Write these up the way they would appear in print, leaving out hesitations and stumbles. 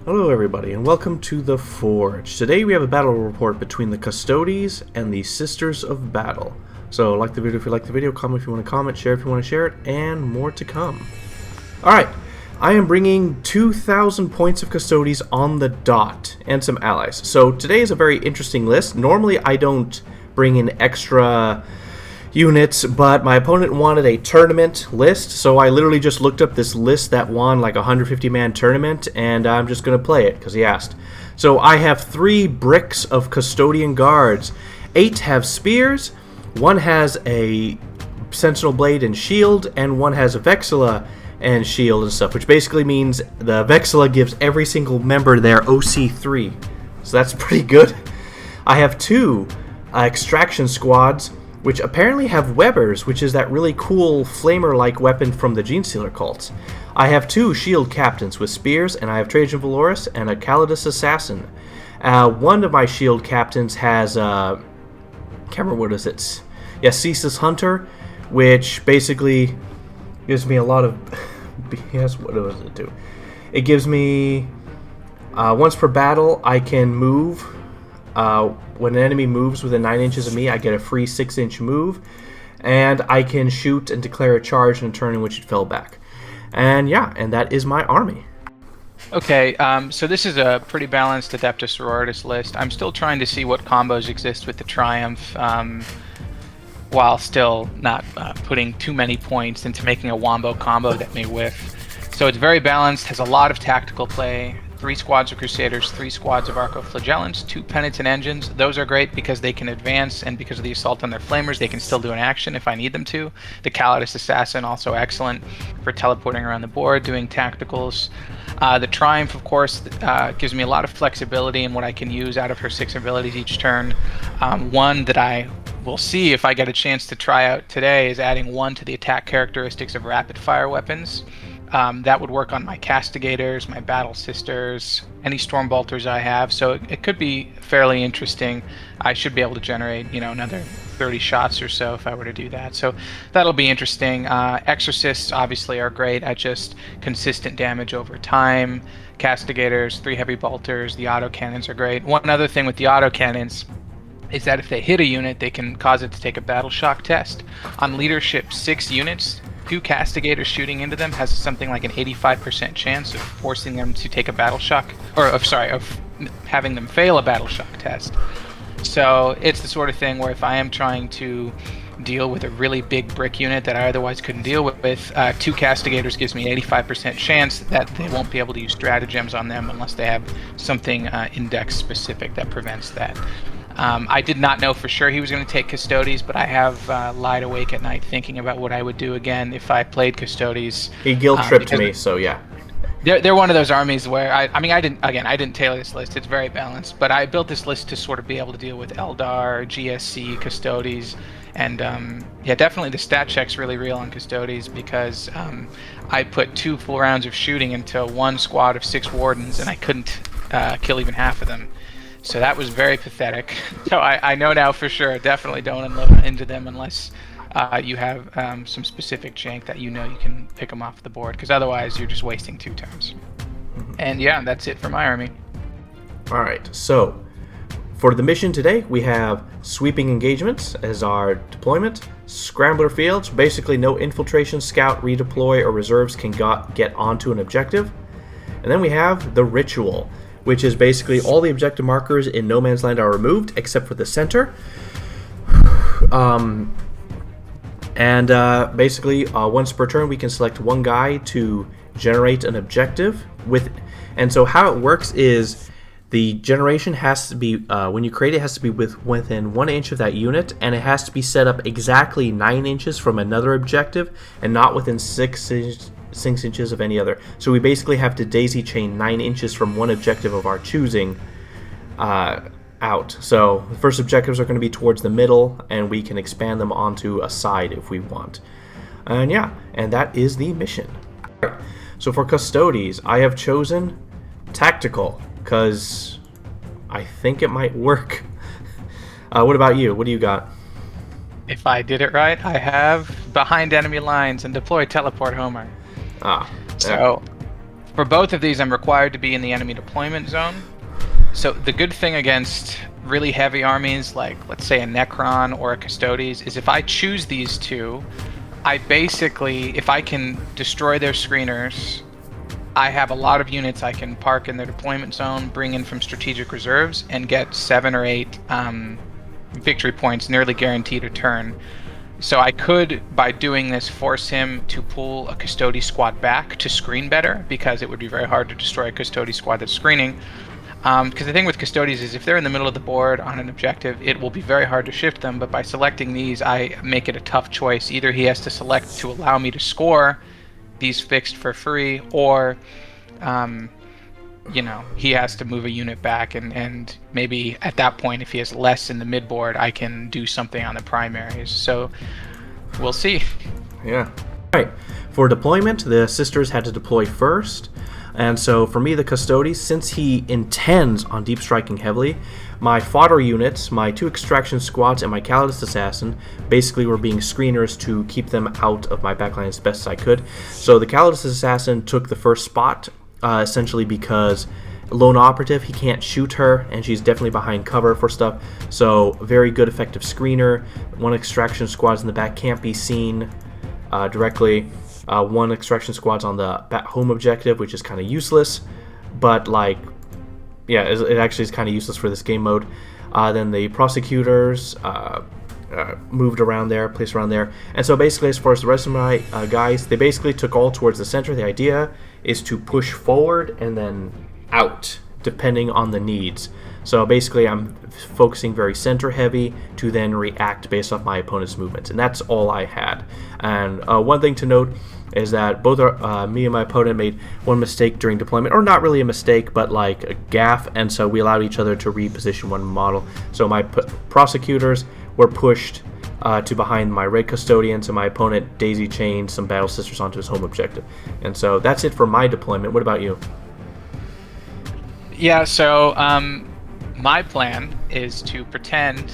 Hello everybody and welcome to the Forge. Today we have a battle report between the Custodes and the Sisters of Battle. So like the video if you like the video, comment if you want to comment, share if you want to share it, and more to come. Alright, I am bringing 2,000 points of Custodes on the dot and some allies. So today is a very interesting list. Normally I don't bring in extra units, but my opponent wanted a tournament list, so I literally just looked up this list that won like a 150-man tournament, and I'm just going to play it because he asked. So I have 3 bricks of custodian guards. 8 have spears, 1 has a sentinel blade and shield, and 1 has a vexilla and shield and stuff, which basically means the vexilla gives every single member their OC3, so that's pretty good. I have 2 extraction squads, which apparently have Webbers, which is that really cool flamer-like weapon from the Genestealer cults. I have 2 shield captains with spears, and I have Trajan Valoris and a Calidus assassin. One of my shield captains has, can't remember what is it? Yeah, Ceaseless Hunter, which basically gives me a lot of... yes, what does it do? It gives me... once per battle, I can move... when an enemy moves within 9 inches of me, I get a free 6-inch move, and I can shoot and declare a charge in a turn in which it fell back. And yeah, and that is my army. Okay, so this is a pretty balanced Adeptus Sororitas list. I'm still trying to see what combos exist with the Triumph, while still not putting too many points into making a wombo combo that may whiff. So it's very balanced, has a lot of tactical play. 3 squads of Crusaders, 3 squads of Arco-Flagellants, 2 Penitent Engines. Those are great because they can advance, and because of the assault on their flamers, they can still do an action if I need them to. The Calidus Assassin, also excellent for teleporting around the board, doing tacticals. The Triumph, of course, gives me a lot of flexibility in what I can use out of her 6 abilities each turn. One that I will see if I get a chance to try out today is adding 1 to the attack characteristics of rapid-fire weapons. That would work on my Castigators, my Battle Sisters, any Stormbolters I have, so it could be fairly interesting. I should be able to generate, another 30 shots or so if I were to do that, so that'll be interesting. Exorcists obviously are great at just consistent damage over time. Castigators, 3 heavy bolters, the autocannons are great. One other thing with the autocannons is that if they hit a unit, they can cause it to take a battle shock test. On leadership 6 units, 2 Castigators shooting into them has something like an 85% chance of forcing them to take a battle shock, of having them fail a battle shock test. So it's the sort of thing where if I am trying to deal with a really big brick unit that I otherwise couldn't deal with, 2 Castigators gives me an 85% chance that they won't be able to use stratagems on them unless they have something index specific that prevents that. I did not know for sure he was going to take Custodes, but I have lied awake at night thinking about what I would do again if I played Custodes. He guilt-tripped me, so yeah. They're one of those armies where, I didn't tailor this list, it's very balanced, but I built this list to sort of be able to deal with Eldar, GSC, Custodes, and yeah, definitely the stat check's really real on Custodes because I put 2 full rounds of shooting into 1 squad of 6 Wardens, and I couldn't kill even half of them. So that was very pathetic. So I know now for sure, definitely don't unload into them unless you have some specific jank that you can pick them off the board, because otherwise you're just wasting 2 turns. And yeah, that's it for my army. Alright, so for the mission today, we have sweeping engagements as our deployment, scrambler fields, basically no infiltration, scout, redeploy, or reserves can get onto an objective. And then we have the ritual, which is basically all the objective markers in No Man's Land are removed except for the center. Basically, once per turn, we can select 1 guy to generate an objective and so how it works is the generation has to be, when you create it, has to be within 1 inch of that unit, and it has to be set up exactly 9 inches from another objective and not within 6 inches of any other. So we basically have to daisy chain 9 inches from one objective of our choosing out. So the first objectives are going to be towards the middle, and we can expand them onto a side if we want. And yeah, and that is the mission. All right. So for Custodes, I have chosen tactical because I think it might work. What about you? What do you got? If I did it right, I have behind enemy lines and deploy teleport Homer. Ah. So For both of these, I'm required to be in the enemy deployment zone. So the good thing against really heavy armies, like let's say a Necron or a Custodes, is if I choose these two, I basically, if I can destroy their screeners, I have a lot of units I can park in their deployment zone, bring in from strategic reserves, and get 7 or 8 victory points nearly guaranteed a turn. So I could, by doing this, force him to pull a Custodes squad back to screen better, because it would be very hard to destroy a Custodes squad that's screening. Because the thing with Custodes is if they're in the middle of the board on an objective, it will be very hard to shift them, but by selecting these, I make it a tough choice. Either he has to select to allow me to score these fixed for free, or he has to move a unit back, and maybe at that point, if he has less in the mid board, I can do something on the primaries. So we'll see. Yeah. All right. For deployment, the sisters had to deploy first. And so for me, the Custodes, since he intends on deep striking heavily, my fodder units, my 2 extraction squads, and my Custodes assassin basically were being screeners to keep them out of my backline as best as I could. So the Custodes assassin took the first spot, essentially because lone operative, he can't shoot her, and she's definitely behind cover for stuff. So very good effective screener. 1 extraction squad's in the back, can't be seen directly. 1 extraction squad's on the home objective, which is kind of useless, but it actually is kind of useless for this game mode. Then the prosecutors moved around there, placed around there, and so basically, as far as the rest of my guys, they basically took all towards the center. The idea is to push forward and then out, depending on the needs. So basically, I'm focusing very center heavy to then react based off my opponent's movements, and that's all I had. And one thing to note is that both me and my opponent made 1 mistake during deployment, or not really a mistake, but like a gaffe, and so we allowed each other to reposition 1 model. So my prosecutors were pushed to behind my red custodians, and my opponent daisy chained some battle sisters onto his home objective. And so that's it for my deployment. What about you? Yeah, so my plan is to pretend,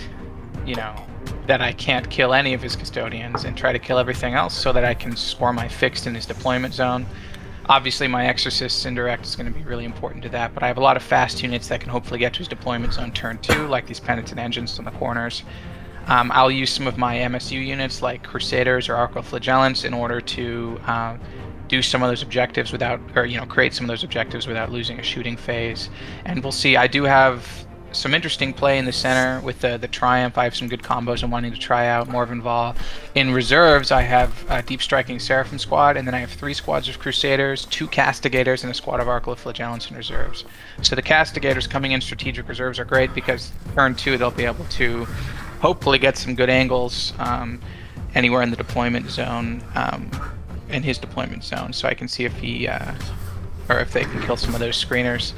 that I can't kill any of his custodians and try to kill everything else so that I can score my fixed in his deployment zone. Obviously, my Exorcist's indirect is going to be really important to that, but I have a lot of fast units that can hopefully get to his deployment zone turn 2, like these Penitent Engines on the corners. I'll use some of my MSU units, like Crusaders or Arcoflagellants, in order to do some of those objectives without, or create some of those objectives without losing a shooting phase. And we'll see. I do have some interesting play in the center with the Triumph. I have some good combos I'm wanting to try out. Morven Vol. In reserves, I have a Deep Striking Seraphim squad, and then I have 3 squads of Crusaders, 2 Castigators, and a squad of Arcoflagellants in reserves. So the Castigators coming in strategic reserves are great because turn 2 they'll be able to hopefully get some good angles anywhere in the deployment zone, in his deployment zone, so I can see if he or if they can kill some of those screeners.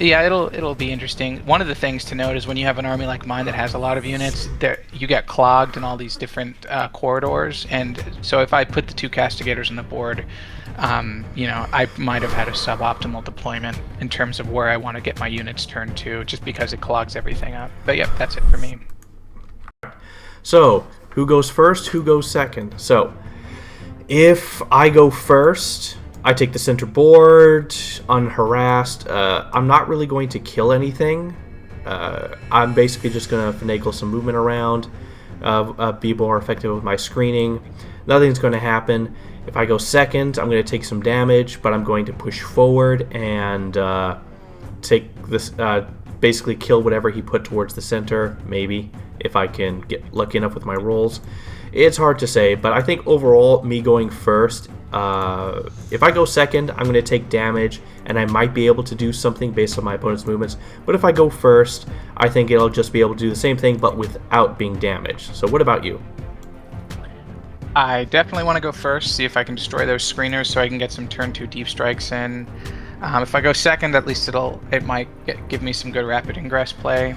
Yeah, it'll be interesting. One of the things to note is when you have an army like mine that has a lot of units, you get clogged in all these different corridors, and so if I put the 2 Castigators on the board, I might have had a suboptimal deployment in terms of where I want to get my units turned to, just because it clogs everything up. But yep, that's it for me. So, who goes first? Who goes second? So, if I go first, I take the center board, unharassed. I'm not really going to kill anything. I'm basically just going to finagle some movement around, be more effective with my screening. Nothing's going to happen. If I go second, I'm going to take some damage, but I'm going to push forward and take this, basically kill whatever he put towards the center, maybe, if I can get lucky enough with my rolls. It's hard to say, but I think overall, me going first, if I go second, I'm going to take damage, and I might be able to do something based on my opponent's movements. But if I go first, I think it'll just be able to do the same thing, but without being damaged. So what about you? I definitely want to go first, see if I can destroy those screeners so I can get some turn 2 deep strikes in. If I go second, at least it might give me some good rapid ingress play.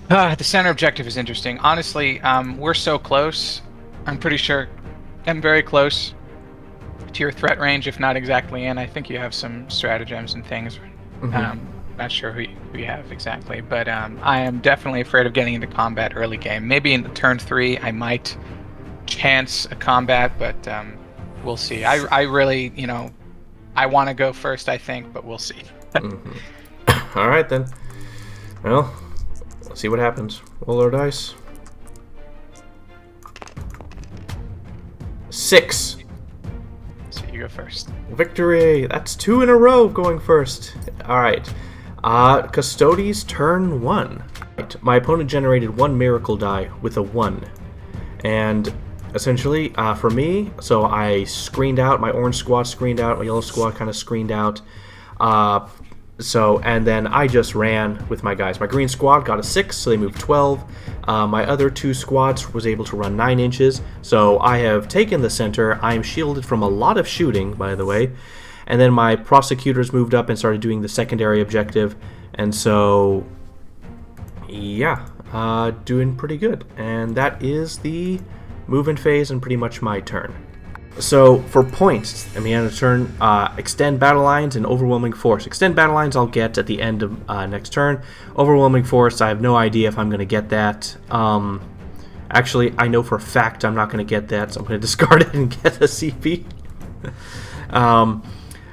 The center objective is interesting. Honestly, we're so close. I'm pretty sure I'm very close to your threat range, if not exactly in. I think you have some stratagems and things. Not sure who you have exactly, but I am definitely afraid of getting into combat early game. Maybe in the turn 3 I might chance a combat, but we'll see. I really, I want to go first, I think, but we'll see. All right then. Well, let's see what happens. Roll our dice. 6. So you go first. Victory! That's 2 in a row going first. Alright. Custodes, turn 1. Right. My opponent generated 1 miracle die with a 1. And essentially, for me, so I screened out, my orange squad screened out, my yellow squad kind of screened out. And then I just ran with my guys. My green squad got a 6, so they moved 12. My other 2 squads was able to run 9 inches, so I have taken the center. I am shielded from a lot of shooting, by the way. And then my prosecutors moved up and started doing the secondary objective. And so, yeah, doing pretty good. And that is the movement phase and pretty much my turn. So for points, at the end of the turn, extend battle lines and overwhelming force. Extend battle lines I'll get at the end of next turn. Overwhelming force, I have no idea if I'm going to get that. Actually, I know for a fact I'm not going to get that, so I'm going to discard it and get a CP.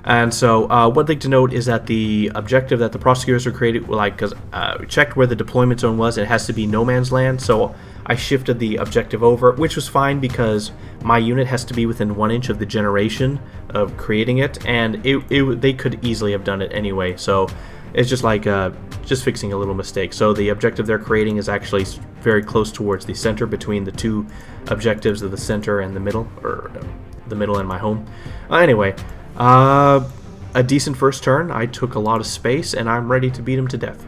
And so one thing to note is that the objective that the prosecutors were created, because we checked where the deployment zone was, and it has to be no man's land, so I shifted the objective over, which was fine because my unit has to be within 1 inch of the generation of creating it, and they could easily have done it anyway, so it's just like just fixing a little mistake. So the objective they're creating is actually very close towards the center between the 2 objectives of the center and the middle, or the middle and my home. Anyway, a decent first turn. I took a lot of space, and I'm ready to beat him to death.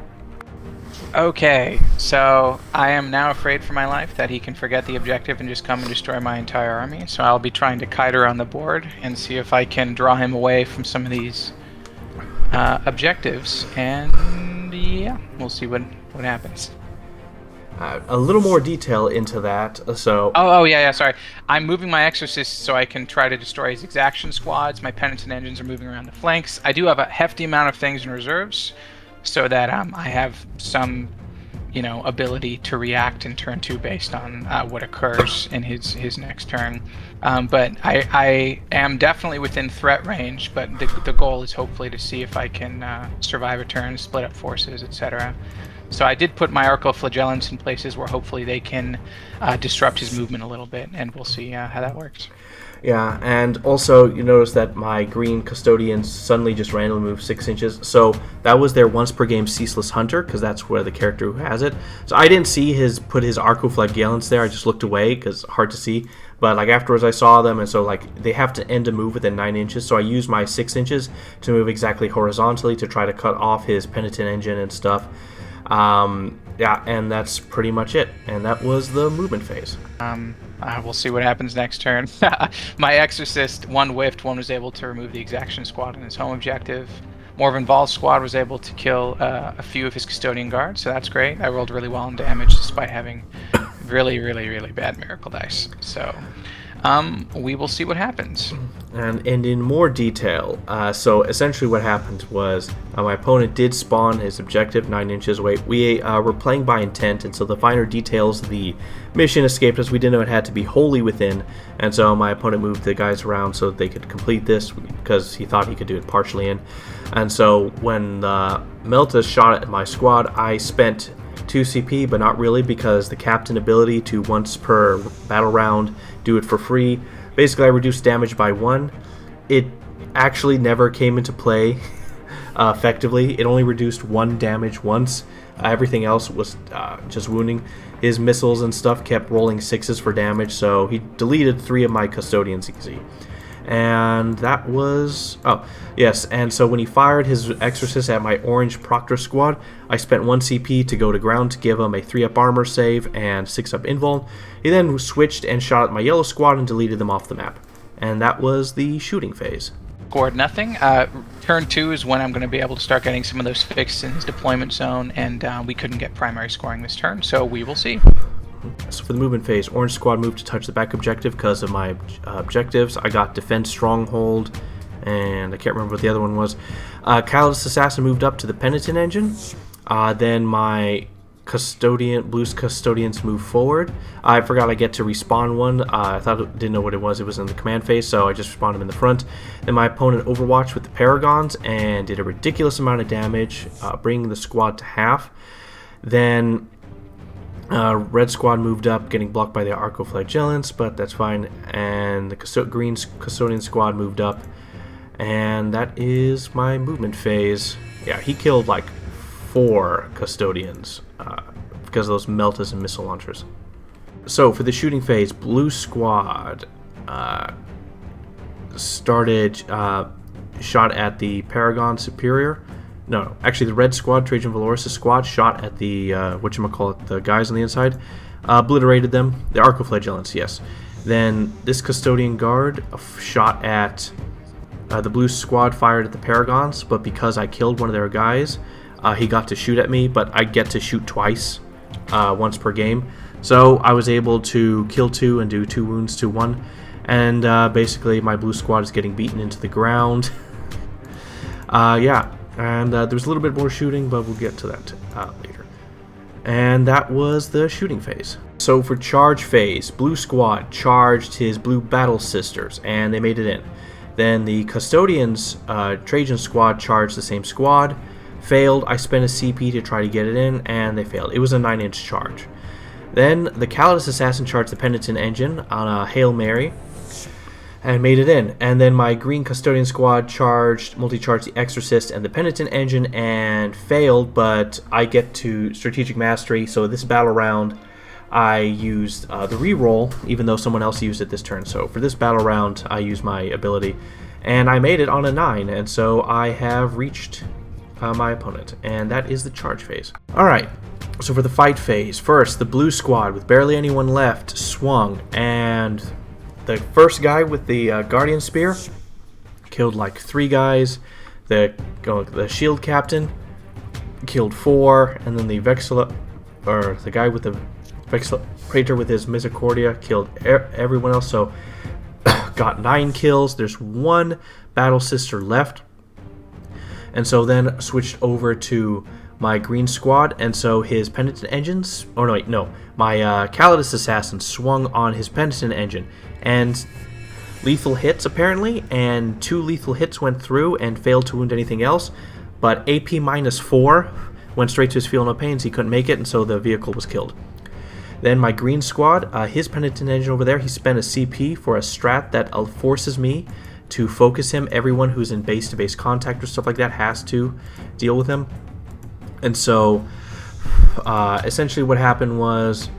Okay, so I am now afraid for my life that he can forget the objective and just come and destroy my entire army. So I'll be trying to kite around the board and see if I can draw him away from some of these objectives. And yeah, we'll see what happens. A little more detail into that. So. Oh yeah. Sorry, I'm moving my exorcists so I can try to destroy his exaction squads. My penitent engines are moving around the flanks. I do have a hefty amount of things in reserves, so that I have some, ability to react in turn 2 based on what occurs in his next turn. But I am definitely within threat range. But the goal is hopefully to see if I can survive a turn, split up forces, etc. So I did put my Arcoflagellants in places where hopefully they can disrupt his movement a little bit, and we'll see how that works. Yeah, and also you notice that my green custodians suddenly just randomly moved 6 inches. So that was their once per game Ceaseless Hunter, because that's where the character who has it. So I didn't see put his Arcoflagellants there. I just looked away because hard to see. But like afterwards I saw them, and so like they have to end a move within 9 inches. So I used my 6 inches to move exactly horizontally to try to cut off his penitent engine and stuff. Yeah, and that's pretty much it. And that was the movement phase. We'll see what happens next turn. My Exorcist, 1 whiffed, 1 was able to remove the Exaction squad in his home objective. Morven Val's squad was able to kill a few of his Custodian guards, so that's great. I rolled really well in damage despite having really, really, really bad miracle dice. So we will see what happens. And in more detail, so essentially what happened was my opponent did spawn his objective 9 inches away. We were playing by intent, and so the finer details of the mission escaped us. We didn't know it had to be wholly within, and so my opponent moved the guys around so that they could complete this because he thought he could do it partially in. And so when Melta shot at my squad, I spent 2 CP, but not really, because the captain ability to once per battle round do it for free. Basically, I reduced damage by 1. It actually never came into play effectively. It only reduced 1 damage once. Everything else was just wounding. His missiles and stuff kept rolling 6s for damage, so he deleted 3 of my custodians easy. And that was... oh, yes, and so when he fired his Exorcist at my orange Proctor squad, I spent 1 CP to go to ground to give him a 3-up armor save and 6-up invul. He then switched and shot at my yellow squad and deleted them off the map. And that was the shooting phase. Scored nothing. Turn 2 is when I'm going to be able to start getting some of those fixed in his deployment zone, and we couldn't get primary scoring this turn, so we will see. So for the movement phase, orange squad moved to touch the back objective because of my objectives. I got defense stronghold, and I can't remember what the other one was. Callous assassin moved up to the penitent engine. Then my Blue's custodians move forward. I forgot I get to respawn one. I didn't know what it was. It was in the command phase, so I just respawned him in the front. Then my opponent overwatched with the paragons and did a ridiculous amount of damage, bringing the squad to half. Then red squad moved up, getting blocked by the arcoflagellants, but that's fine. And the green custodian squad moved up, and that is my movement phase. Yeah, he killed like 4 custodians because of those meltas and missile launchers. So for the shooting phase, blue squad started shot at the Paragon Superior. No, actually the red squad, Trajan Valoris' squad, shot at the whatchamacallit, the guys on the inside, obliterated them. The arcoflagellants, yes. Then this custodian guard shot at the blue squad, fired at the Paragons, but because I killed one of their guys, he got to shoot at me, but I get to shoot twice, once per game. So I was able to kill 2 and do 2 wounds to 1. And basically my blue squad is getting beaten into the ground. Yeah, and there's a little bit more shooting, but we'll get to that later. And that was the shooting phase. So for charge phase, blue squad charged his blue battle sisters, and they made it in. Then the custodians, Trajan squad, charged the same squad. Failed. I spent a CP to try to get it in, and they failed. It was a 9-inch charge. Then the Custodes assassin charged the Penitent engine on a Hail Mary and made it in. And then my green custodian squad multi-charged the Exorcist and the Penitent engine and failed, but I get to strategic mastery. So this battle round, I used the reroll, even though someone else used it this turn. So for this battle round, I used my ability, and I made it on a 9, and so I have reached my opponent, and that is the charge phase. Alright, so for the fight phase, first the blue squad with barely anyone left swung, and the first guy with the Guardian Spear killed like 3 guys. The shield captain killed 4, and then the the guy with the Vexillpraetor with his Misericordia killed everyone else, so got 9 kills. There's 1 battle sister left. And so then switched over to my green squad, and so his Penitent engines, my Custodes assassin swung on his Penitent engine, and lethal hits apparently, and 2 lethal hits went through and failed to wound anything else, but AP -4 went straight to his Feel No Pains. He couldn't make it, and so the vehicle was killed. Then my green squad, his Penitent engine over there, he spent a CP for a strat that forces me to focus him. Everyone who's in base-to-base contact or stuff like that has to deal with him. And so essentially what happened was,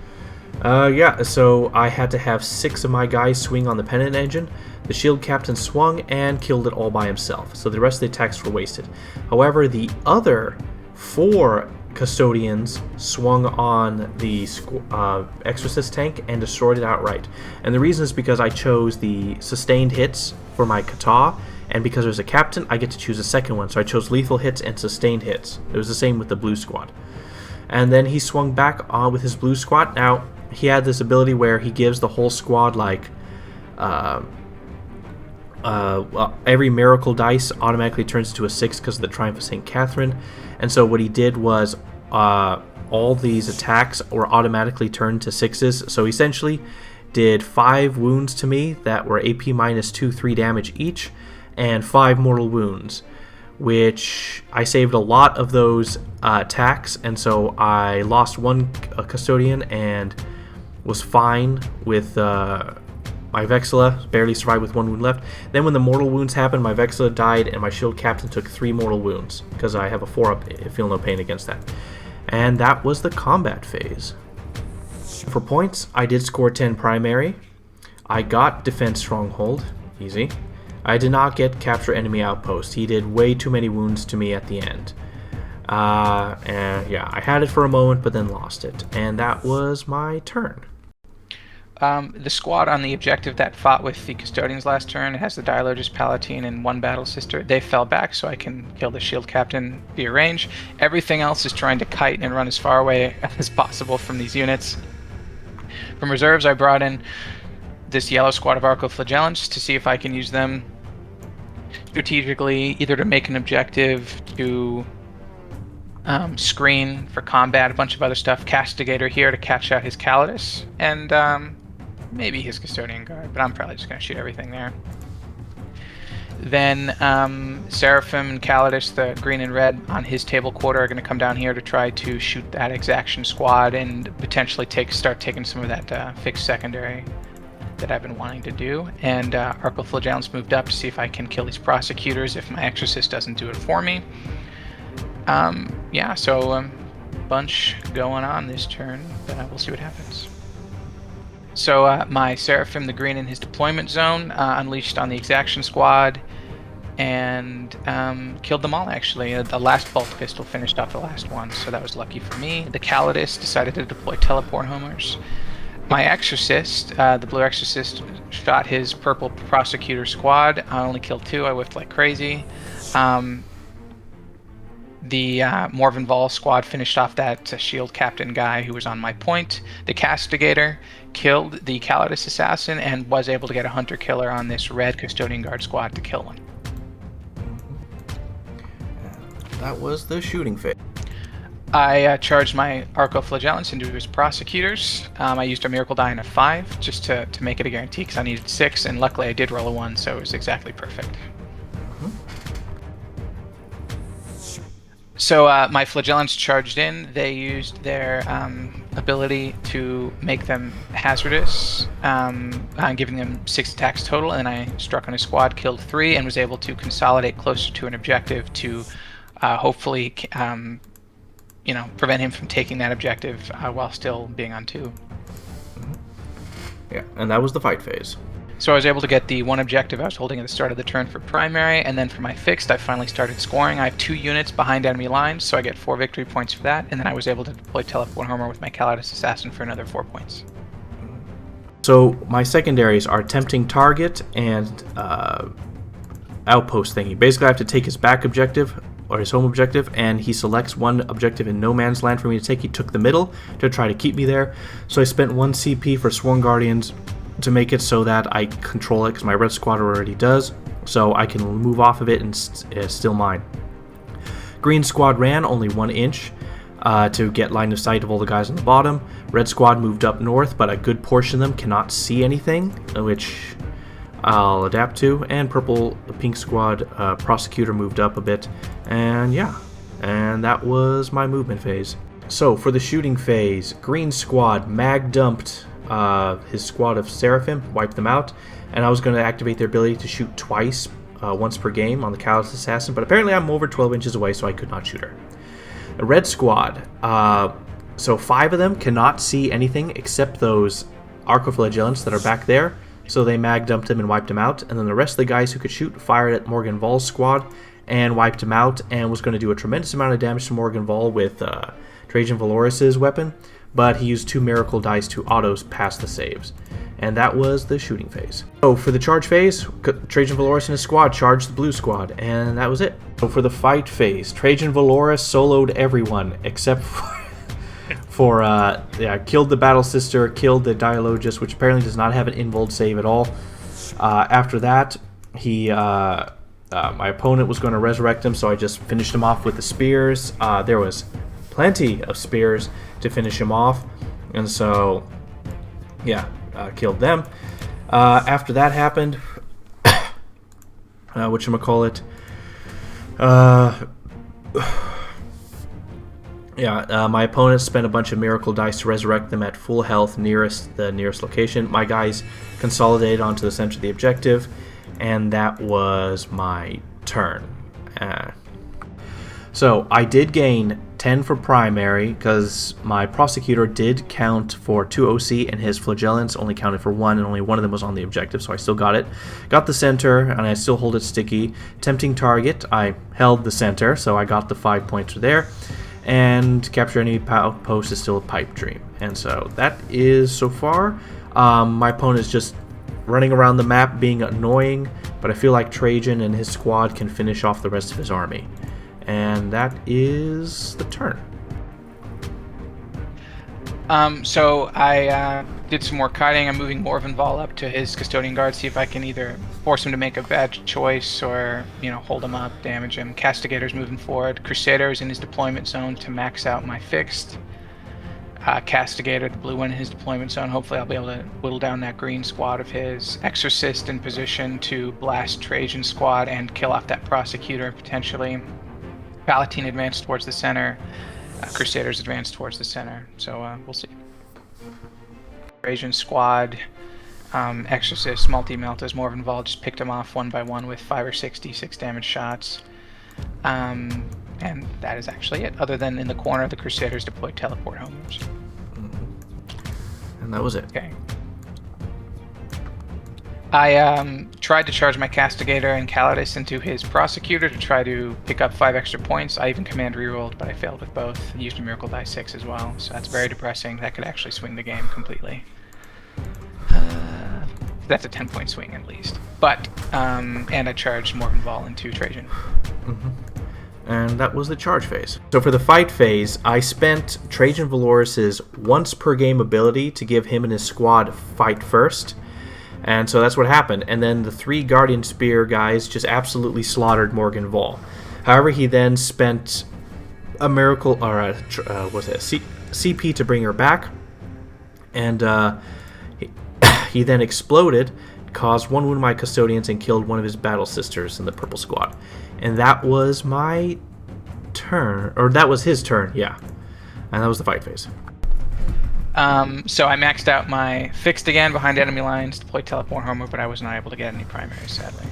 so I had to have 6 of my guys swing on the Penitent engine. The shield captain swung and killed it all by himself, so the rest of the attacks were wasted. However, the other 4 custodians swung on the Exorcist tank and destroyed it outright. And the reason is because I chose the sustained hits for my kata, and because there's a captain, I get to choose a second one. So I chose lethal hits and sustained hits. It was the same with the blue squad. And then he swung back on with his blue squad. Now, he had this ability where he gives the whole squad like every miracle dice automatically turns into a 6 because of the Triumph of St. Catherine. And so what he did was all these attacks were automatically turned to 6s. So essentially did 5 wounds to me that were AP -2, 3 damage each, and 5 mortal wounds, which I saved a lot of those attacks, and so I lost 1 custodian and was fine with my Vexilla, barely survived with 1 wound left. Then when the mortal wounds happened, my Vexilla died and my shield captain took 3 mortal wounds because I have a 4-up, Feel No Pain against that. And that was the combat phase. For points, I did score 10 primary. I got Defense Stronghold, easy. I did not get Capture Enemy Outpost. He did way too many wounds to me at the end. And yeah, I had it for a moment but then lost it. And that was my turn. The squad on the objective that fought with the Custodians last turn has the Dialogus Palatine and 1 Battle Sister. They fell back, so I can kill the Shield Captain via range. Everything else is trying to kite and run as far away as possible from these units. From reserves, I brought in this yellow squad of Arcoflagellants to see if I can use them strategically, either to make an objective, to screen for combat, a bunch of other stuff. Castigator here to catch out his Custodes, and maybe his Custodian Guard, but I'm probably just going to shoot everything there. Then Seraphim and Custodes, the green and red on his table quarter, are going to come down here to try to shoot that exaction squad and potentially start taking some of that fixed secondary that I've been wanting to do. And Arcoflagellant's moved up to see if I can kill these prosecutors if my Exorcist doesn't do it for me. Yeah, so bunch going on this turn, but we'll see what happens. So my Seraphim, the green in his deployment zone, unleashed on the exaction squad and killed them all, actually. The last bolt pistol finished off the last one, so that was lucky for me. The Custodes decided to deploy teleport homers. My Exorcist, the blue Exorcist, shot his purple prosecutor squad. I only killed 2. I whiffed like crazy. The Morvenval squad finished off that shield captain guy who was on my point. The Castigator killed the Custodes assassin and was able to get a hunter killer on this red Custodian Guard squad to kill him. That was the shooting phase. I charged my Arcoflagellants into his prosecutors. I used a miracle die and a 5 just to make it a guarantee because I needed 6, and luckily I did roll a 1, so it was exactly perfect. So my Flagellants charged in. They used their ability to make them hazardous, giving them 6 attacks total, and I struck on his squad, killed 3, and was able to consolidate closer to an objective to hopefully prevent him from taking that objective while still being on 2. Yeah, and that was the fight phase. So I was able to get the 1 objective I was holding at the start of the turn for primary, and then for my fixed, I finally started scoring. I have 2 units behind enemy lines, so I get 4 victory points for that, and then I was able to deploy teleport homer with my Custodes assassin for another 4 points. So my secondaries are tempting target and outpost thingy. Basically, I have to take his back objective or his home objective, and he selects 1 objective in no man's land for me to take. He took the middle to try to keep me there, so I spent 1 CP for Sworn Guardians to make it so that I control it, because my red squad already does, so I can move off of it and still mine. Green squad ran only 1 inch to get line of sight of all the guys on the bottom. Red squad moved up north, but a good portion of them cannot see anything, which I'll adapt to. And pink squad prosecutor moved up a bit, and yeah, and that was my movement phase. So for the shooting phase, green squad mag dumped his squad of Seraphim, wiped them out, and I was going to activate their ability to shoot twice, once per game on the Custodes assassin, but apparently I'm over 12 inches away, so I could not shoot her. The red squad, so 5 of them cannot see anything except those Arcoflagellants that are back there, so they mag dumped him and wiped him out, and then the rest of the guys who could shoot fired at Morvenval's squad and wiped him out, and was going to do a tremendous amount of damage to Morvenval with Trajan Valoris's weapon, but he used 2 miracle dice to autos pass the saves. And that was the shooting phase. So for the charge phase, Trajan Valoris and his squad charged the blue squad, and that was it. So for the fight phase, Trajan Valoris soloed everyone except for killed the Battle Sister, killed the Dialogus, which apparently does not have an invuln save at all. After that, my opponent was going to resurrect him, so I just finished him off with the spears. There was plenty of spears to finish him off, and so yeah, killed them. After that happened, whatchamacallit, my opponent spent a bunch of miracle dice to resurrect them at full health the nearest location. My guys consolidated onto the center of the objective, and that was my turn. So I did gain 10 for primary because my prosecutor did count for 2 OC, and his flagellants only counted for 1, and only 1 of them was on the objective, so I still got it. Got the center, and I still hold it sticky. Tempting target, I held the center, so I got the 5 points there. And capture any post is still a pipe dream. And so that is so far. My opponent is just running around the map being annoying, but I feel like Trajan and his squad can finish off the rest of his army. And that is the turn. So I did some more kiting. I'm moving Morvenval up to his Custodian Guard, see if I can either force him to make a bad choice or, hold him up, damage him. Castigator's moving forward. Crusader's in his deployment zone to max out my fixed. Castigator, the blue one in his deployment zone. Hopefully I'll be able to whittle down that green squad of his. Exorcist in position to blast Trajan squad and kill off that Prosecutor, potentially. Palatine advanced towards the center. Crusaders advanced towards the center. So we'll see. Trajan squad, Exorcist, multi-melt as more involved. Just picked them off one by one with 5 or 6 d6 damage shots. And that is actually it, other than in the corner, the Crusaders deployed teleport homers. And that was it. Okay. I tried to charge my Castigator and Calidus into his Prosecutor to try to pick up 5 extra points. I even command rerolled, but I failed with both. I used a Miracle Die 6 as well, so that's very depressing. That could actually swing the game completely. That's a 10-point swing at least. But, and I charged Morgan Vol into Trajan. And that was the charge phase. So for the fight phase, I spent Trajan Valoris's once per game ability to give him and his squad fight first. And so that's what happened. And then the 3 Guardian Spear guys just absolutely slaughtered Morgan Vol. However, he then spent a miracle, or CP to bring her back. And he then exploded, caused 1 wound to my Custodians, and killed one of his battle sisters in the purple squad. And that was my turn, or that was his turn, yeah. And that was the fight phase. So I maxed out my fixed again behind enemy lines, deployed teleport homer, but I was not able to get any primaries, sadly.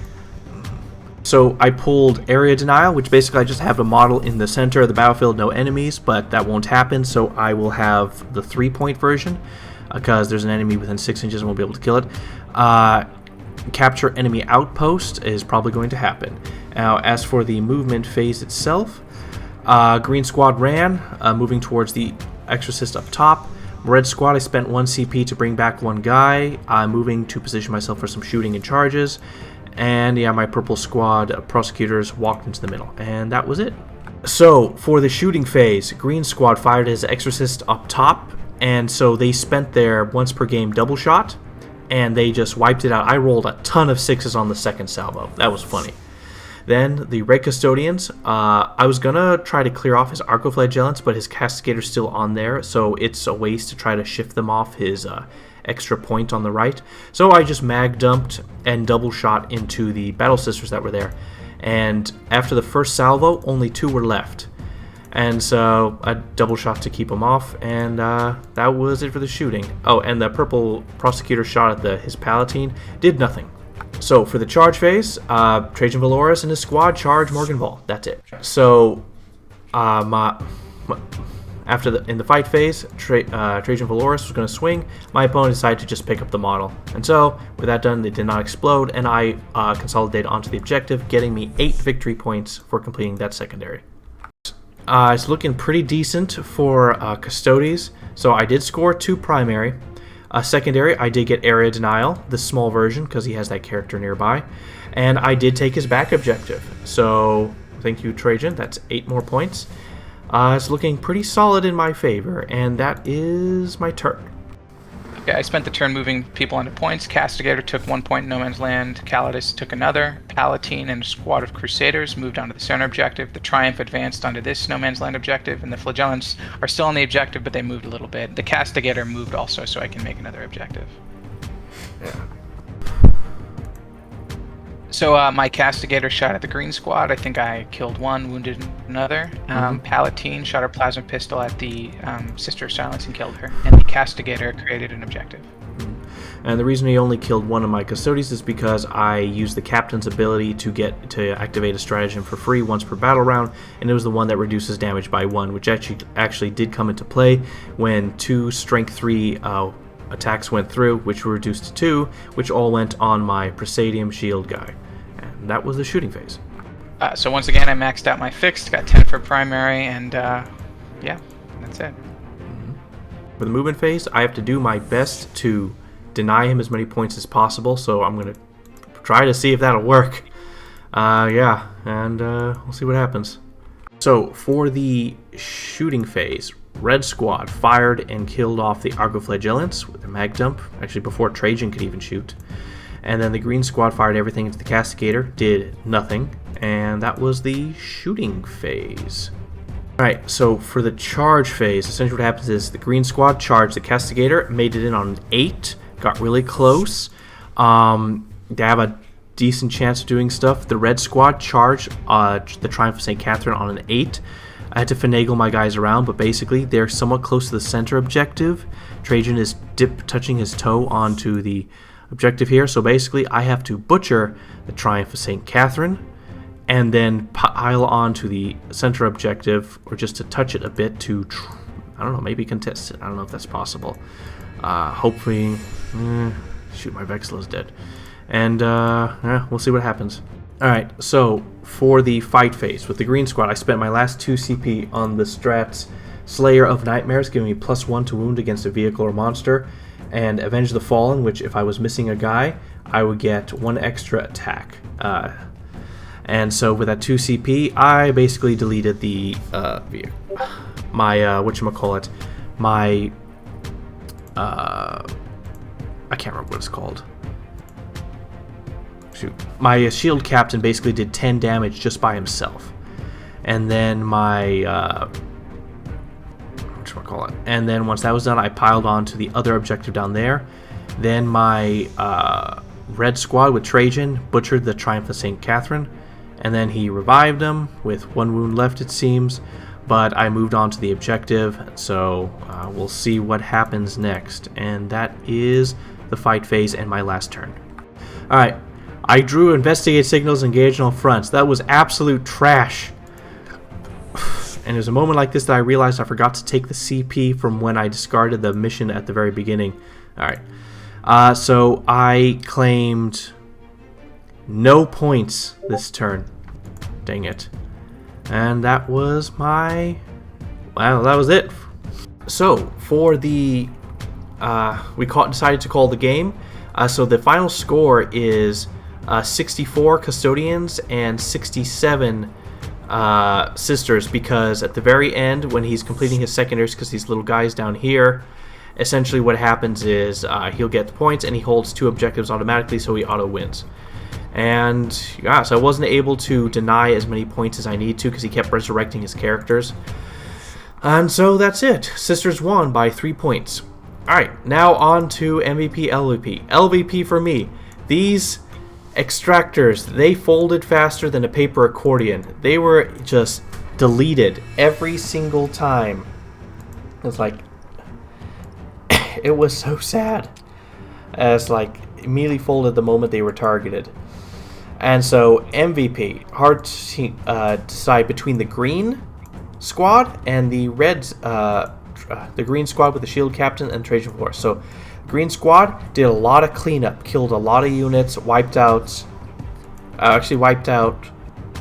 So I pulled area denial, which basically I just have a model in the center of the battlefield, no enemies, but that won't happen, so I will have the 3-point version, because there's an enemy within 6 inches and won't be able to kill it. Capture enemy outpost is probably going to happen. Now, as for the movement phase itself, green squad ran, moving towards the Exorcist up top. Red squad, I spent 1 CP to bring back 1 guy. I'm moving to position myself for some shooting and charges. And yeah, my purple squad prosecutors walked into the middle. And that was it. So, for the shooting phase, green squad fired his Exorcist up top. And so they spent their once per game double shot. And they just wiped it out. I rolled a ton of 6s on the second salvo. That was funny. Then the Red Custodians, I was going to try to clear off his Arcoflagellants, but his Castigator's still on there, so it's a waste to try to shift them off his extra point on the right. So I just mag dumped and double shot into the Battle Sisters that were there. And after the first salvo, only 2 were left. And so I double shot to keep them off, and that was it for the shooting. Oh, and the purple Prosecutor shot at his Palatine did nothing. So for the charge phase, Trajan Valoris and his squad charge Morgan Vol. That's it. So in the fight phase, Trajan Valoris was going to swing. My opponent decided to just pick up the model. And so with that done, they did not explode, and I consolidated onto the objective, getting me 8 victory points for completing that secondary. It's looking pretty decent for Custodes. So I did score 2 primary. Secondary, I did get area denial, the small version, because he has that character nearby. And I did take his back objective. So thank you, Trajan. That's 8 more points. It's looking pretty solid in my favor, and that is my turn. Okay, I spent the turn moving people onto points. Castigator took 1 point in No Man's Land. Calidus took another. Palatine and a squad of Crusaders moved onto the center objective. The Triumph advanced onto this No Man's Land objective, and the Flagellants are still on the objective, but they moved a little bit. The Castigator moved also, so I can make another objective. Yeah. So my Castigator shot at the green squad. I think I killed 1, wounded another. Palatine shot her plasma pistol at the Sister of Silence and killed her. And the Castigator created an objective. And the reason he only killed 1 of my Custodes is because I used the Captain's ability to activate a stratagem for free once per battle round, and it was the one that reduces damage by 1, which actually did come into play when 2 Strength 3 attacks went through, which were reduced to 2, which all went on my Presidium shield guy. And that was the shooting phase. So once again, I maxed out my fixed, got 10 for primary, and yeah, that's it. For the movement phase, I have to do my best to deny him as many points as possible, so I'm going to try to see if that'll work. Yeah, and we'll see what happens. So for the shooting phase, Red Squad fired and killed off the Arcoflagellants with a mag dump, actually before Trajan could even shoot. And then the green squad fired everything into the Castigator, did nothing, and that was the shooting phase. Alright, so for the charge phase, essentially what happens is the green squad charged the Castigator, made it in on an 8, got really close. They have a decent chance of doing stuff. The red squad charged the Triumph of St. Catherine on an 8. I had to finagle my guys around, but basically they're somewhat close to the center objective. Trajan is touching his toe onto the objective here, so basically I have to butcher the Triumph of St. Catherine and then pile onto the center objective, or just to touch it a bit to, I don't know, maybe contest it. I don't know if that's possible. Hopefully, shoot, my Vexel is dead. And we'll see what happens. Alright, so for the fight phase with the green squad, I spent my last 2 CP on the strats Slayer of Nightmares, giving me +1 to wound against a vehicle or monster, and Avenge the Fallen, which if I was missing a guy, I would get 1 extra attack. And so with that 2 CP, I basically deleted the my whatchamacallit, my I can't remember what it's called. Shoot. My shield captain basically did 10 damage just by himself. And then my whatchamacallit. And then once that was done, I piled on to the other objective down there. Then my red squad with Trajan butchered the Triumph of St. Catherine. And then he revived him with 1 wound left, it seems. But I moved on to the objective, so we'll see what happens next. And that is the fight phase and my last turn. Alright, I drew investigate signals, engaged on all fronts. That was absolute trash. And it was a moment like this that I realized I forgot to take the CP from when I discarded the mission at the very beginning. Alright, so I claimed no points this turn. Dang it. And that was my... well, that was it. So, for the... decided to call the game. So the final score is 64 Custodians and 67 Sisters, because at the very end, when he's completing his secondaries, because these little guys down here, essentially what happens is he'll get the points and he holds 2 objectives automatically, so he auto-wins. And yeah, so I wasn't able to deny as many points as I need to because he kept resurrecting his characters. And so that's it. Sisters won by 3 points. Alright, now on to MVP, LVP. LVP for me. These extractors, they folded faster than a paper accordion. They were just deleted every single time. It's like... it was so sad. As like, immediately folded the moment they were targeted. And so, MVP, hard to decide between the green squad and the red, the green squad with the shield captain and Trajan Force. So, green squad did a lot of cleanup, killed a lot of units, wiped out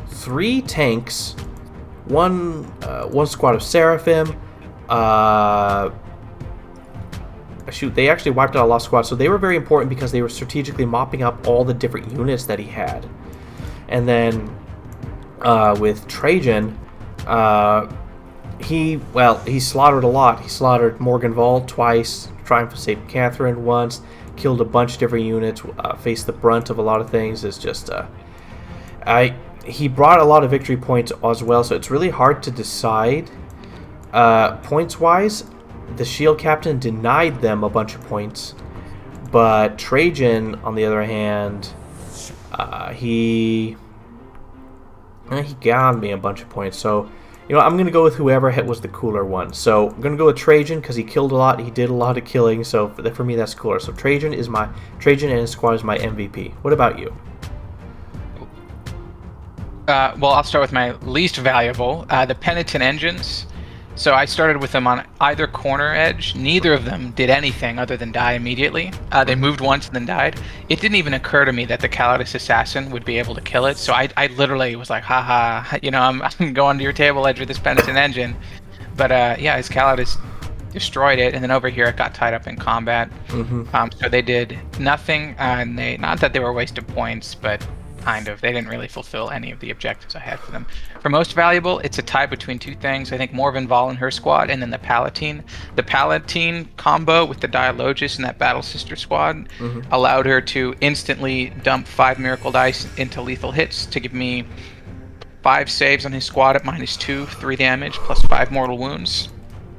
3 tanks, one squad of Seraphim, shoot, they actually wiped out a lot of squads, so they were very important because they were strategically mopping up all the different units that he had. And then with Trajan, he slaughtered a lot. He slaughtered Morgenwald twice, Triumph of St. Catherine once, killed a bunch of different units, faced the brunt of a lot of things. It's just, he brought a lot of victory points as well, so it's really hard to decide. Points-wise, the shield captain denied them a bunch of points, but Trajan, on the other hand, he got me a bunch of points. So, you know, I'm going to go with whoever was the cooler one. So, I'm going to go with Trajan because he killed a lot, he did a lot of killing, so for me that's cooler. So, Trajan and his squad is my MVP. What about you? Well, I'll start with my least valuable, the Penitent Engines. So I started with them on either corner edge. Neither of them did anything other than die immediately. They moved once and then died. It didn't even occur to me that the Custodes assassin would be able to kill it. So I literally was like, haha, you know, I'm going to your table edge with this Penitent Engine. But yeah, his Custodes destroyed it, and then over here it got tied up in combat. So they did nothing, and not that they were wasted points, but kind of. They didn't really fulfill any of the objectives I had for them. For most valuable, it's a tie between two things. I think Morvenn Vahl and her squad, and then the Palatine. The Palatine combo with the Dialogus and that Battle Sister squad allowed her to instantly dump 5 Miracle Dice into lethal hits to give me 5 saves on his squad at -2, 3 damage, plus 5 mortal wounds.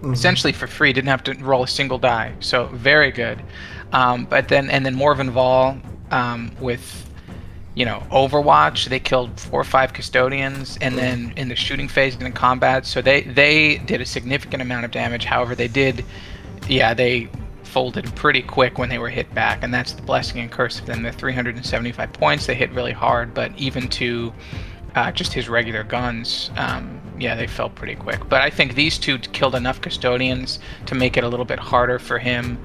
Essentially for free, didn't have to roll a single die. So very good. But then Morvenn Vahl with Overwatch, they killed 4 or 5 custodians, and then in the shooting phase and in combat, so they did a significant amount of damage. However, they folded pretty quick when they were hit back, and that's the blessing and curse of them. They're 375 points. They hit really hard, but even to just his regular guns, they fell pretty quick. But I think these two killed enough custodians to make it a little bit harder for him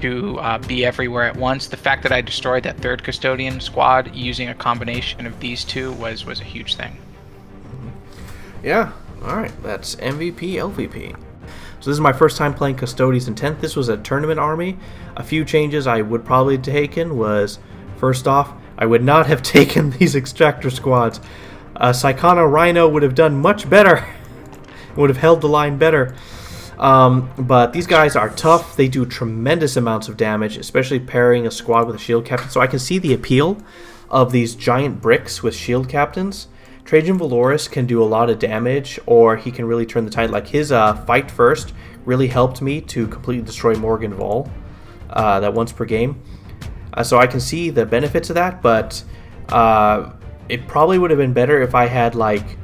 to be everywhere at once. The fact that I destroyed that 3rd custodian squad using a combination of these two was a huge thing. Yeah, alright, that's MVP, LVP. So this is my first time playing Custodes in 10th. This was a tournament army. A few changes I would probably have taken was, first off, I would not have taken these extractor squads. Psychana Rhino would have done much better. Would have held the line better. But these guys are tough. They do tremendous amounts of damage, especially pairing a squad with a shield captain. So I can see the appeal of these giant bricks with shield captains. Trajan Valoris can do a lot of damage, or he can really turn the tide. Like his fight first really helped me to completely destroy Morvenn Vahl that once per game. So I can see the benefits of that, but it probably would have been better if I had like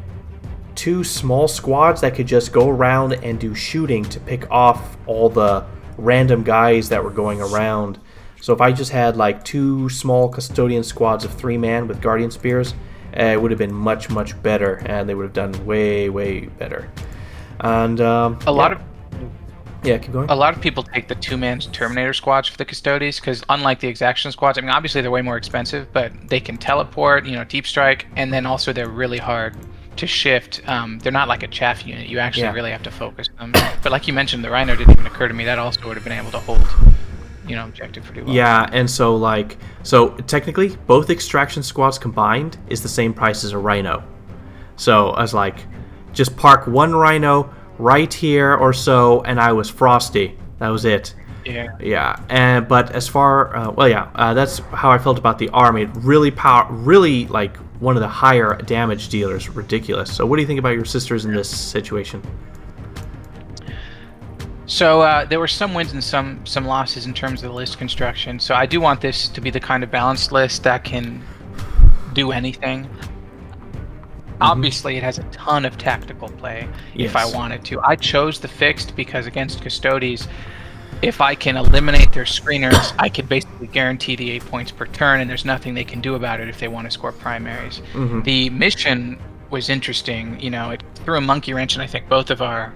2 small squads that could just go around and do shooting to pick off all the random guys that were going around. So if I just had like 2 small custodian squads of 3-man with guardian spears, it would have been much better, and they would have done way better. And keep going. A lot of people take the 2-man Terminator squads for the Custodes because, unlike the Exaction squads, I mean, obviously they're way more expensive, but they can teleport, deep strike, and then also they're really hard to shift. They're not like a chaff unit. You actually really have to focus them. But like you mentioned, the Rhino didn't even occur to me. That also would have been able to hold, objective pretty well. Yeah, and so technically, both extraction squads combined is the same price as a Rhino. So I was like, just park 1 Rhino right here or so, and I was frosty. That was it. Yeah. But as far that's how I felt about the army. Really like one of the higher damage dealers. Ridiculous. So what do you think about your sisters in this situation? So there were some wins and some losses in terms of the list construction. So I do want this to be the kind of balanced list that can do anything. Obviously, it has a ton of tactical play if I wanted to. I chose the fixed because against Custodes, if I can eliminate their screeners, I could basically guarantee the 8 points per turn, and there's nothing they can do about it if they want to score primaries. The mission was interesting. It threw a monkey wrench in, I think, both of our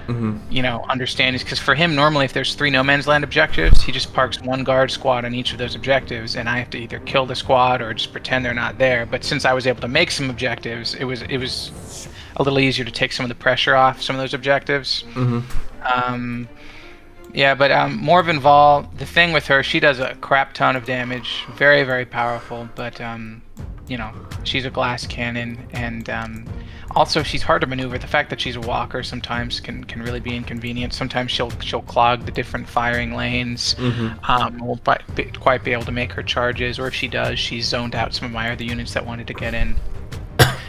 understandings, because for him, normally if there's 3 no man's land objectives, he just parks 1 guard squad on each of those objectives, and I have to either kill the squad or just pretend they're not there. But since I was able to make some objectives, it was a little easier to take some of the pressure off some of those objectives. Morvenn Vahl, the thing with her, she does a crap ton of damage, very powerful, but she's a glass cannon, and also she's hard to maneuver. The fact that she's a walker sometimes can really be inconvenient. Sometimes she'll clog the different firing lanes, won't quite be able to make her charges, or if she does, she's zoned out some of my other units that wanted to get in.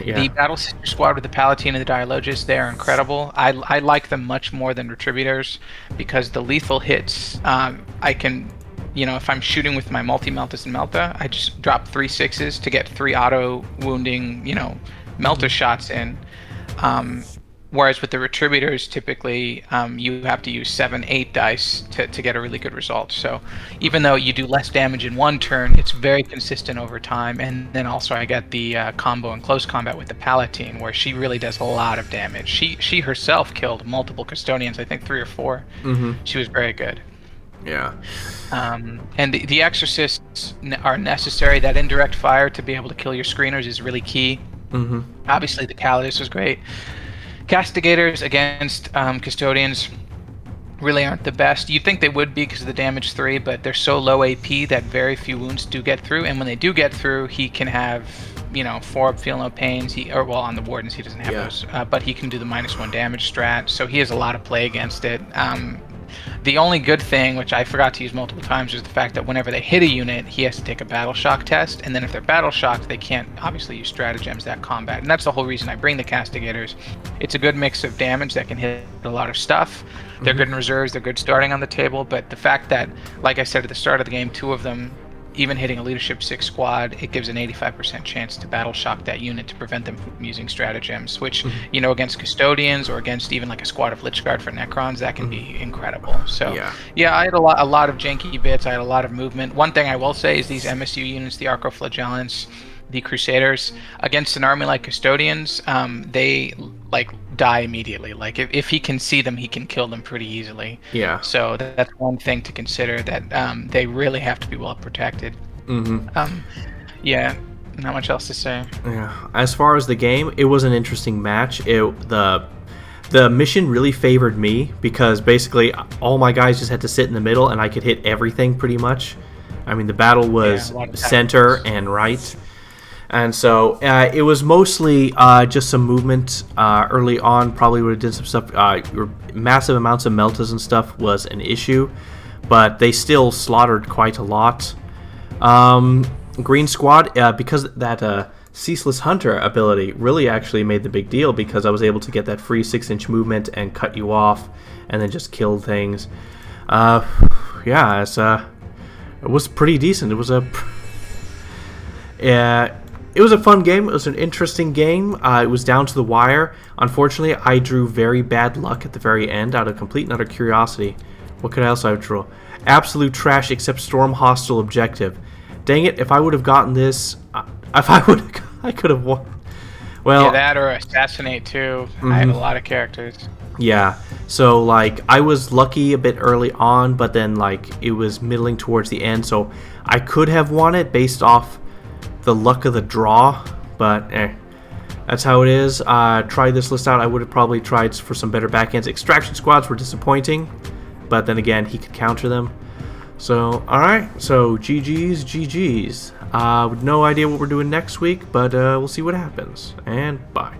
The Battle Sister squad with the Palatine and the Dialogus, they are incredible. I like them much more than Retributors because the lethal hits, I can, if I'm shooting with my Multi-Meltas and Melta, I just drop 3 6s to get 3 auto wounding, Melta shots in. Whereas with the Retributors, typically you have to use 7, 8 dice to get a really good result. So even though you do less damage in 1 turn, it's very consistent over time. And then also I get the combo in close combat with the Palatine, where she really does a lot of damage. She herself killed multiple Custodians, I think 3 or 4. She was very good. Yeah. And the Exorcists are necessary. That indirect fire to be able to kill your screeners is really key. Obviously the Calidus was great. Castigators against Custodians really aren't the best. You'd think they would be because of the damage 3, but they're so low AP that very few wounds do get through, and when they do get through, he can have 4 up, feel no pains. Well, on the wardens he doesn't have those, but he can do the -1 damage strat. So he has a lot of play against it. The only good thing, which I forgot to use multiple times, is the fact that whenever they hit a unit, he has to take a battle shock test, and then if they're battle shocked, they can't obviously use stratagems that combat. And that's the whole reason I bring the Castigators. It's a good mix of damage that can hit a lot of stuff. They're good in reserves, they're good starting on the table, but the fact that, like I said at the start of the game, 2 of them, even hitting a leadership 6 squad, it gives an 85% chance to battle shock that unit to prevent them from using stratagems, which, against Custodians or against even like a squad of Lich Guard for Necrons, that can be incredible. So, yeah, I had a lot of janky bits, I had a lot of movement. One thing I will say is these MSU units, the Arcoflagellants, the Crusaders, against an army like Custodians, they, like, die immediately. Like, if he can see them, he can kill them pretty easily. Yeah. So that's one thing to consider, that they really have to be well protected. Yeah, not much else to say. Yeah. As far as the game, it was an interesting match. The mission really favored me because basically all my guys just had to sit in the middle and I could hit everything pretty much. I mean, the battle was center and right. And so it was mostly just some movement early on. Probably would have did some stuff. Massive amounts of meltas and stuff was an issue, but they still slaughtered quite a lot. Green Squad, because that Ceaseless Hunter ability really actually made the big deal, because I was able to get that free 6-inch movement and cut you off and then just kill things. Yeah, it was pretty decent. It was it was a fun game. It was an interesting game. It was down to the wire. Unfortunately, I drew very bad luck at the very end out of complete and utter curiosity. What could else I draw? Absolute trash except Storm Hostile Objective. Dang it, if I would have gotten this, I could have won. Well, yeah, that or Assassinate too. I had a lot of characters. Yeah, so like I was lucky a bit early on, but then like it was middling towards the end, so I could have won it based off the luck of the draw, but that's how it is. Try this list out. I would have probably tried for some better backends. Extraction squads were disappointing, but then again, he could counter them. So, alright, so GG's. With no idea what we're doing next week, but we'll see what happens, and bye.